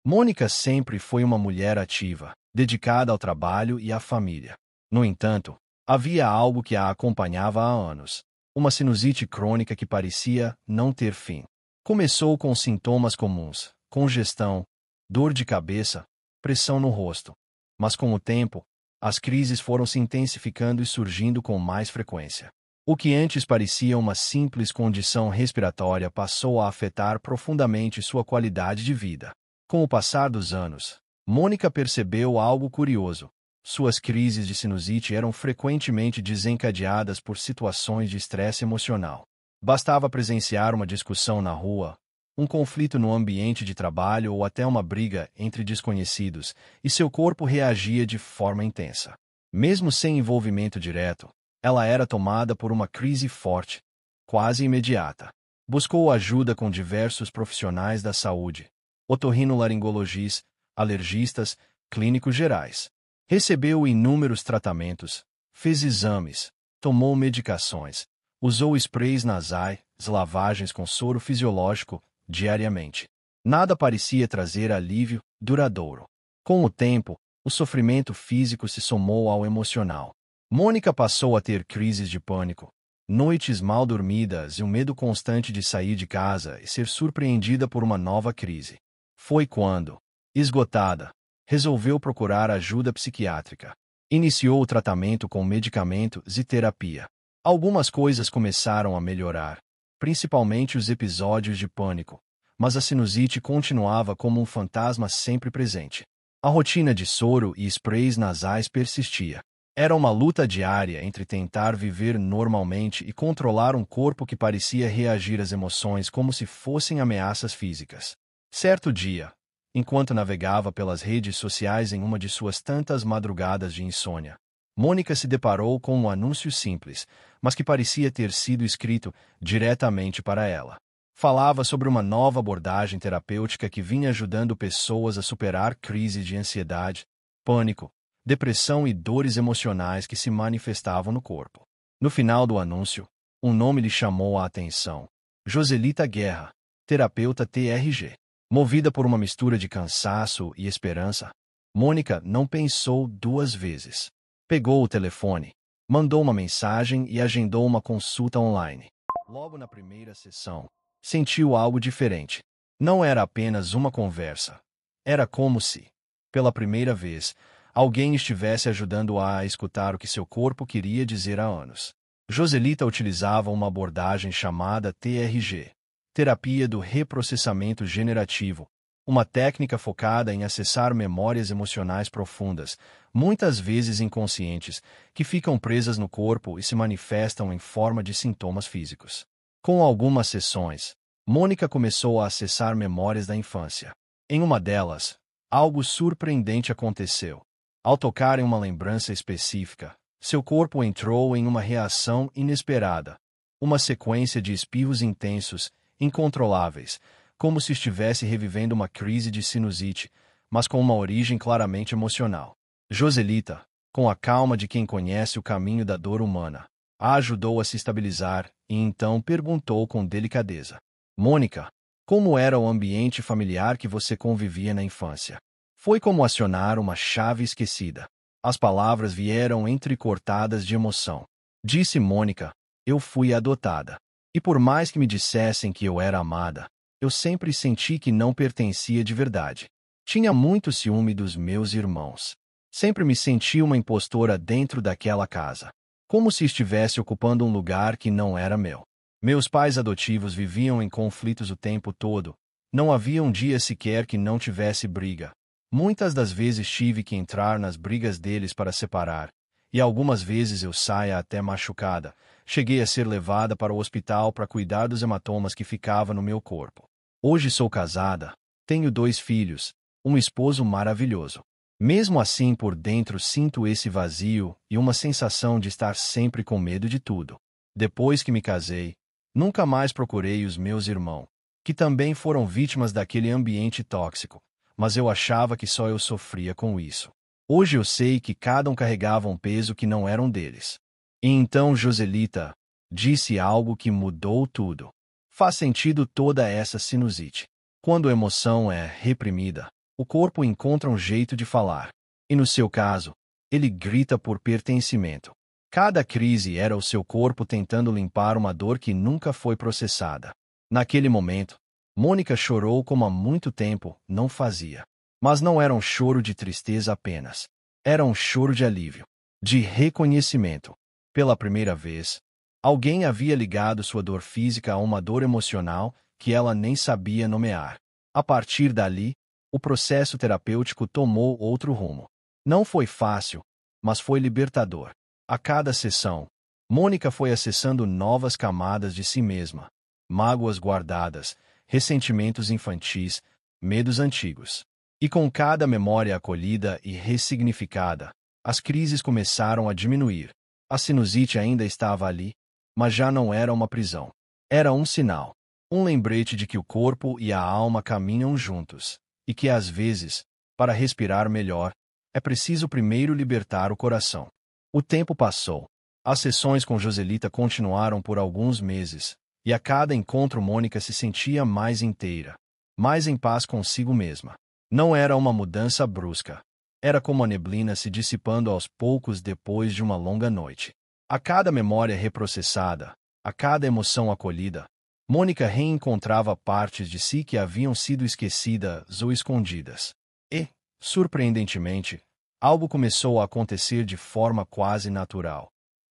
Mônica sempre foi uma mulher ativa, dedicada ao trabalho e à família. No entanto, havia algo que a acompanhava há anos. Uma sinusite crônica que parecia não ter fim. Começou com sintomas comuns, congestão, dor de cabeça, pressão no rosto. Mas com o tempo, as crises foram se intensificando e surgindo com mais frequência. O que antes parecia uma simples condição respiratória passou a afetar profundamente sua qualidade de vida. Com o passar dos anos, Mônica percebeu algo curioso. Suas crises de sinusite eram frequentemente desencadeadas por situações de estresse emocional. Bastava presenciar uma discussão na rua, um conflito no ambiente de trabalho ou até uma briga entre desconhecidos, e seu corpo reagia de forma intensa. Mesmo sem envolvimento direto, ela era tomada por uma crise forte, quase imediata. Buscou ajuda com diversos profissionais da saúde, otorrinolaringologistas, alergistas, clínicos gerais. Recebeu inúmeros tratamentos, fez exames, tomou medicações, usou sprays nasais, lavagens com soro fisiológico, diariamente. Nada parecia trazer alívio duradouro. Com o tempo, o sofrimento físico se somou ao emocional. Mônica passou a ter crises de pânico, noites mal dormidas e um medo constante de sair de casa e ser surpreendida por uma nova crise. Foi quando, esgotada, resolveu procurar ajuda psiquiátrica. Iniciou o tratamento com medicamentos e terapia. Algumas coisas começaram a melhorar, principalmente os episódios de pânico, mas a sinusite continuava como um fantasma sempre presente. A rotina de soro e sprays nasais persistia. Era uma luta diária entre tentar viver normalmente e controlar um corpo que parecia reagir às emoções como se fossem ameaças físicas. Certo dia, enquanto navegava pelas redes sociais em uma de suas tantas madrugadas de insônia, Mônica se deparou com um anúncio simples, mas que parecia ter sido escrito diretamente para ela. Falava sobre uma nova abordagem terapêutica que vinha ajudando pessoas a superar crises de ansiedade, pânico, depressão e dores emocionais que se manifestavam no corpo. No final do anúncio, um nome lhe chamou a atenção: Joselita Guerra, terapeuta TRG. Movida por uma mistura de cansaço e esperança, Mônica não pensou duas vezes. Pegou o telefone, mandou uma mensagem e agendou uma consulta online. Logo na primeira sessão, sentiu algo diferente. Não era apenas uma conversa. Era como se, pela primeira vez, alguém estivesse ajudando-a a escutar o que seu corpo queria dizer há anos. Joselita utilizava uma abordagem chamada TRG, Terapia do Reprocessamento Generativo, uma técnica focada em acessar memórias emocionais profundas, muitas vezes inconscientes, que ficam presas no corpo e se manifestam em forma de sintomas físicos. Com algumas sessões, Mônica começou a acessar memórias da infância. Em uma delas, algo surpreendente aconteceu. Ao tocar em uma lembrança específica, seu corpo entrou em uma reação inesperada, uma sequência de espirros intensos, incontroláveis, como se estivesse revivendo uma crise de sinusite, mas com uma origem claramente emocional. Joselita, com a calma de quem conhece o caminho da dor humana, a ajudou a se estabilizar e então perguntou com delicadeza: Mônica, como era o ambiente familiar que você convivia na infância? Foi como acionar uma chave esquecida. As palavras vieram entrecortadas de emoção. Disse Mônica: eu fui adotada. E por mais que me dissessem que eu era amada, eu sempre senti que não pertencia de verdade. Tinha muito ciúme dos meus irmãos. Sempre me senti uma impostora dentro daquela casa, como se estivesse ocupando um lugar que não era meu. Meus pais adotivos viviam em conflitos o tempo todo. Não havia um dia sequer que não tivesse briga. Muitas das vezes tive que entrar nas brigas deles para separar, e algumas vezes eu saía até machucada. Cheguei a ser levada para o hospital para cuidar dos hematomas que ficavam no meu corpo. Hoje sou casada, tenho 2 filhos, um esposo maravilhoso. Mesmo assim, por dentro sinto esse vazio e uma sensação de estar sempre com medo de tudo. Depois que me casei, nunca mais procurei os meus irmãos, que também foram vítimas daquele ambiente tóxico, mas eu achava que só eu sofria com isso. Hoje eu sei que cada um carregava um peso que não era um deles. E então Joselita disse algo que mudou tudo. Faz sentido toda essa sinusite. Quando a emoção é reprimida, o corpo encontra um jeito de falar. E no seu caso, ele grita por pertencimento. Cada crise era o seu corpo tentando limpar uma dor que nunca foi processada. Naquele momento, Mônica chorou como há muito tempo não fazia. Mas não era um choro de tristeza apenas. Era um choro de alívio, de reconhecimento. Pela primeira vez, alguém havia ligado sua dor física a uma dor emocional que ela nem sabia nomear. A partir dali, o processo terapêutico tomou outro rumo. Não foi fácil, mas foi libertador. A cada sessão, Mônica foi acessando novas camadas de si mesma, mágoas guardadas, ressentimentos infantis, medos antigos. E com cada memória acolhida e ressignificada, as crises começaram a diminuir. A sinusite ainda estava ali, mas já não era uma prisão. Era um sinal, um lembrete de que o corpo e a alma caminham juntos, e que às vezes, para respirar melhor, é preciso primeiro libertar o coração. O tempo passou. As sessões com Joselita continuaram por alguns meses, e a cada encontro Mônica se sentia mais inteira, mais em paz consigo mesma. Não era uma mudança brusca. Era como a neblina se dissipando aos poucos depois de uma longa noite. A cada memória reprocessada, a cada emoção acolhida, Mônica reencontrava partes de si que haviam sido esquecidas ou escondidas. E, surpreendentemente, algo começou a acontecer de forma quase natural.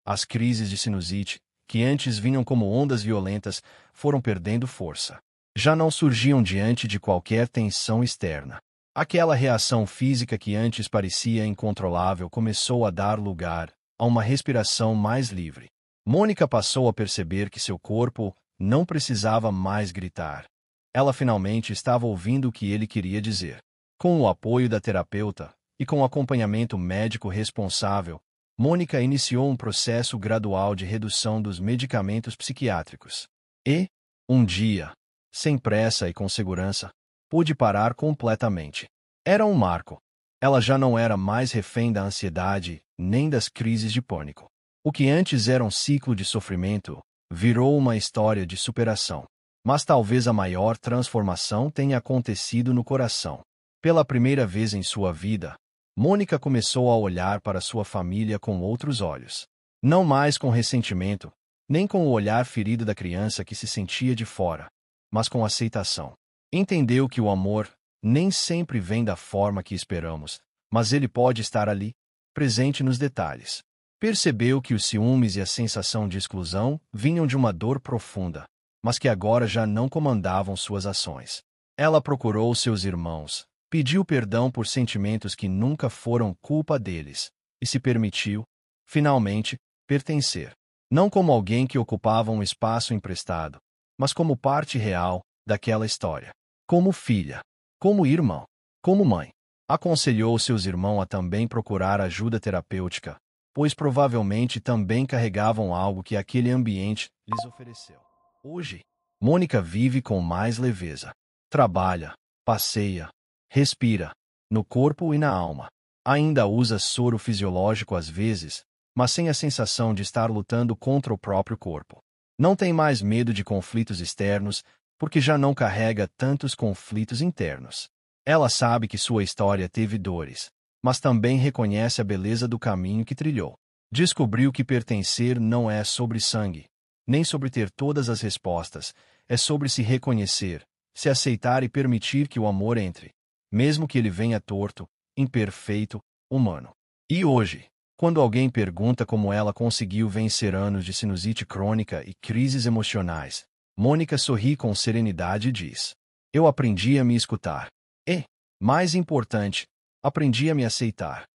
As crises de sinusite, que antes vinham como ondas violentas, foram perdendo força. Já não surgiam diante de qualquer tensão externa. Aquela reação física que antes parecia incontrolável começou a dar lugar a uma respiração mais livre. Mônica passou a perceber que seu corpo não precisava mais gritar. Ela finalmente estava ouvindo o que ele queria dizer. Com o apoio da terapeuta e com o acompanhamento médico responsável, Mônica iniciou um processo gradual de redução dos medicamentos psiquiátricos. E, um dia, sem pressa e com segurança, pôde parar completamente. Era um marco. Ela já não era mais refém da ansiedade nem das crises de pânico. O que antes era um ciclo de sofrimento virou uma história de superação. Mas talvez a maior transformação tenha acontecido no coração. Pela primeira vez em sua vida, Mônica começou a olhar para sua família com outros olhos. Não mais com ressentimento, nem com o olhar ferido da criança que se sentia de fora, mas com aceitação. Entendeu que o amor nem sempre vem da forma que esperamos, mas ele pode estar ali, presente nos detalhes. Percebeu que os ciúmes e a sensação de exclusão vinham de uma dor profunda, mas que agora já não comandavam suas ações. Ela procurou seus irmãos, pediu perdão por sentimentos que nunca foram culpa deles, e se permitiu, finalmente, pertencer. Não como alguém que ocupava um espaço emprestado, mas como parte real daquela história. Como filha, como irmão, como mãe. Aconselhou seus irmãos a também procurar ajuda terapêutica, pois provavelmente também carregavam algo que aquele ambiente lhes ofereceu. Hoje, Mônica vive com mais leveza. Trabalha, passeia, respira, no corpo e na alma. Ainda usa soro fisiológico às vezes, mas sem a sensação de estar lutando contra o próprio corpo. Não tem mais medo de conflitos externos, porque já não carrega tantos conflitos internos. Ela sabe que sua história teve dores, mas também reconhece a beleza do caminho que trilhou. Descobriu que pertencer não é sobre sangue, nem sobre ter todas as respostas, é sobre se reconhecer, se aceitar e permitir que o amor entre, mesmo que ele venha torto, imperfeito, humano. E hoje, quando alguém pergunta como ela conseguiu vencer anos de sinusite crônica e crises emocionais, Mônica sorri com serenidade e diz: Eu aprendi a me escutar. E, mais importante, aprendi a me aceitar.